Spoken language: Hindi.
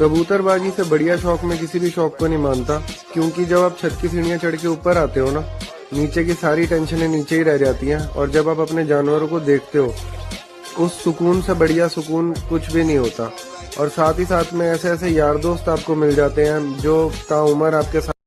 कबूतरबाजी से बढ़िया शौक मैं किसी भी शौक को नहीं मानता, क्योंकि जब आप छत की सीढ़ियां चढ़ के ऊपर आते हो ना, नीचे की सारी टेंशनें नीचे ही रह जाती हैं, और जब आप अपने जानवरों को देखते हो, उस सुकून से बढ़िया सुकून कुछ भी नहीं होता। और साथ ही साथ में ऐसे ऐसे यार दोस्त आपको मिल जाते हैं जो ताउम्र आपके साथ